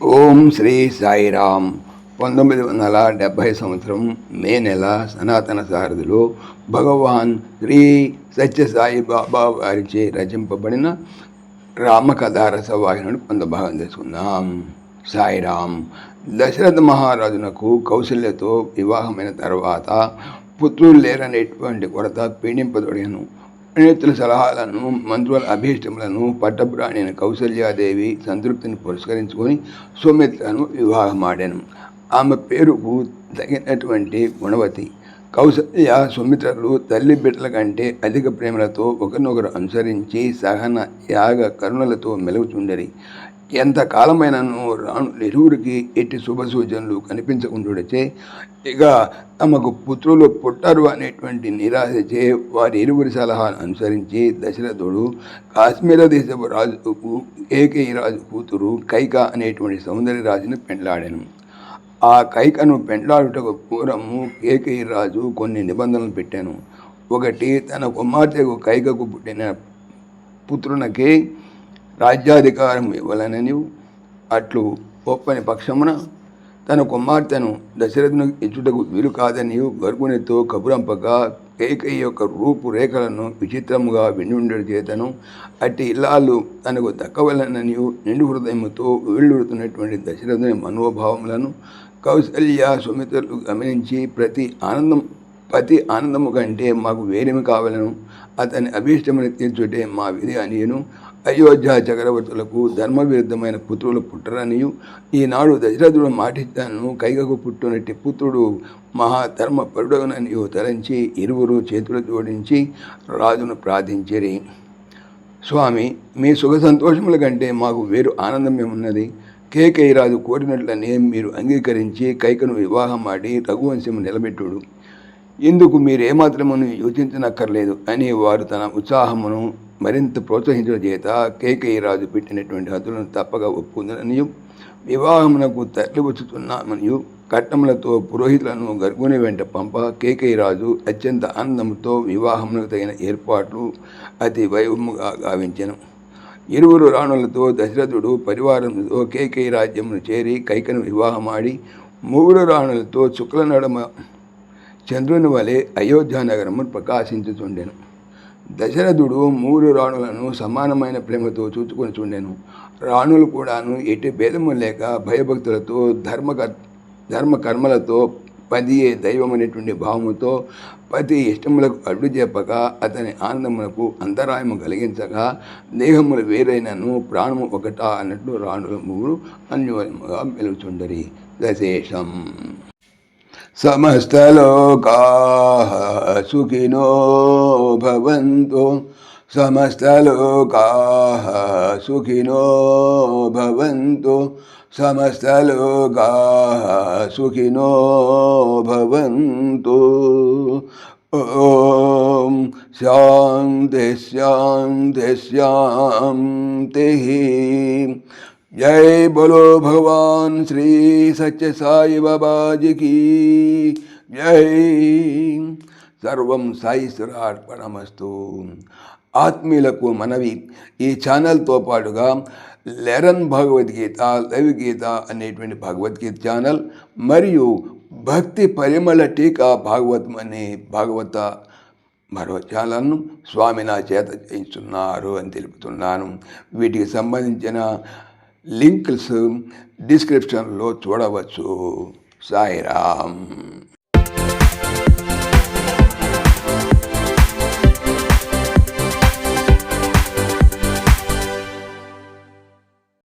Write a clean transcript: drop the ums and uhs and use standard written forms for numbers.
ఓం శ్రీ సాయిరామ్. 1970 సంవత్సరం మే నెల సనాతన సారథిలో భగవాన్ శ్రీ సత్యసాయి బాబా వారిచే రచింపబడిన రామకథా రసవాహిని కొంతభాగం తెలుసుకుందాం. సాయిరామ్. దశరథ మహారాజునకు కౌశల్యతో వివాహమైన తర్వాత పుత్రులు లేరనేటువంటి కొరత పీడింపదొడిగను. పండితుల సలహాలను, మంత్రుల అభీష్టములను పట్టపురాణిన కౌసల్యాదేవి సంతృప్తిని పురస్కరించుకొని సుమిత్రను వివాహమాడాను. ఆమె పేరుకు తగినటువంటి గుణవతి. కౌసల్య సుమిత్రలు తల్లి బిడ్డల కంటే అధిక ప్రేమలతో ఒకరినొకరు అనుసరించి సహన యాగ కరుణలతో మెలుగుచుండరి. ఎంతకాలమైనను రాణులిరువురికి ఎట్టి శుభసూచనలు కనిపించకుండాచే ఇక తమకు పుత్రులు పుట్టరు అనేటువంటి నిరాశచే వారి ఇరువురి సలహాను అనుసరించి దశరథుడు కాశ్మీర దేశపు రాజుకు కేకయి రాజు కూతురు కైక అనేటువంటి సౌందర్యరాజుని పెండ్లాడాను. ఆ కైకను పెండ్లాడుటకు పూర్వము కేకయి రాజు కొన్ని నిబంధనలు పెట్టాను. ఒకటి, తన కుమార్తెకు కైకకు పుట్టిన పుత్రునకే రాజ్యాధికారం ఇవ్వాలనని, అట్లు ఒప్పని పక్షమున తన కుమార్తెను దశరథునికి ఇచ్చుటకు వీలు కాదని గర్గునితో కబురంపగా కేకయి యొక్క రూపురేఖలను విచిత్రముగా విండుండడి చేతను అట్టి ఇల్లాలు తనకు దక్కవలనని నిండు హృదయముతో వీళ్ళుడుతున్నటువంటి దశరథుని మనోభావములను కౌసల్య సుమిత్రలు గమనించి ప్రతి ఆనందము కంటే మాకు వేరేమి కావాలను, అతని అభీష్టముని తీర్చుటే మా విధి అనియను. అయోధ్య చక్రవర్తులకు ధర్మ విరుద్ధమైన పుత్రులు పుట్టరనియు ఈనాడు దశరథుడు మాటిచ్చాను. కైకకు పుట్టునట్టి పుత్రుడు మహాధర్మ పరుడగుననియు తలంచి ఇరువురు చేతులు జోడించి రాజును ప్రార్థించిరి. స్వామి, మీ సుఖ సంతోషముల కంటే మాకు వేరు ఆనందమేమున్నది? కేకయి రాజు కోరినట్లనే మీరు అంగీకరించి కైకను వివాహమాడి రఘువంశము నిలబెట్టుడు. ఇందుకు మీరేమాత్రమును యోచించనక్కర్లేదు అని వారు తన ఉత్సాహమును మరింత ప్రోత్సహించడం చేత కేకయి రాజు పెట్టినటువంటి హద్దులను తప్పక ఒప్పుకుందననియు వివాహమునకు తరలివచ్చుతున్నామనియు కట్టములతో పురోహితులను గర్గుని వెంట పంప కేకయి రాజు అత్యంత ఆనందంతో వివాహమునకు తగిన ఏర్పాట్లు అతి వైభవముగా గావించెను. ఇరువురు రాణులతో దశరథుడు పరివారంతో కేకయి రాజ్యమును చేరి కైకను వివాహమాడి ముగ్గురు రాణులతో చుక్ల నడమ చంద్రుని వలె అయోధ్య నగరమును ప్రకాశించుచుండెను. దశరథుడు మూడు రాణులను సమానమైన ప్రేమతో చూచుకొని చుండెను. రాణులు కూడాను ఎట్టి భేదము లేక భయభక్తులతో ధర్మకర్మలతో పదియే దైవమనేటువంటి భావముతో పతి ఇష్టములకు అడ్డు చెప్పక అతని ఆనందములకు అంతరాయము కలిగించగా దేహములు వేరైనను ప్రాణము ఒకటా అన్నట్లు రాణులు మూడు అన్యోన్యముగా మెలుచుండరి. దశేషం. సమస్తలోకాః సుఖినో భవంతు. సమస్తలోకాః సుఖినో భవంతు. సమస్తలోకాః సుఖినో భవంతు. ఓం శాంతి శాంతి శాంతి. जय बोलो भगवान श्री सच्चे साई बाबा जी की जय. सर्वं సాయిశ్వరార్పణమస్తు. ఆత్మీయులకు మనవి, ఈ ఛానల్తో పాటుగా లెరన్ భగవద్గీత, లైవ్ గీత అనేటువంటి భగవద్గీత ఛానల్ మరియు భక్తి పరిమళ టీకా భాగవతం అనే భాగవత మరో ఛానల్ను స్వామి నా చేత చేయిస్తున్నారు అని తెలుపుతున్నాను. వీటికి సంబంధించిన లింక్స్ డిస్క్రిప్షన్లో చూడవచ్చు. సాయిరామ్.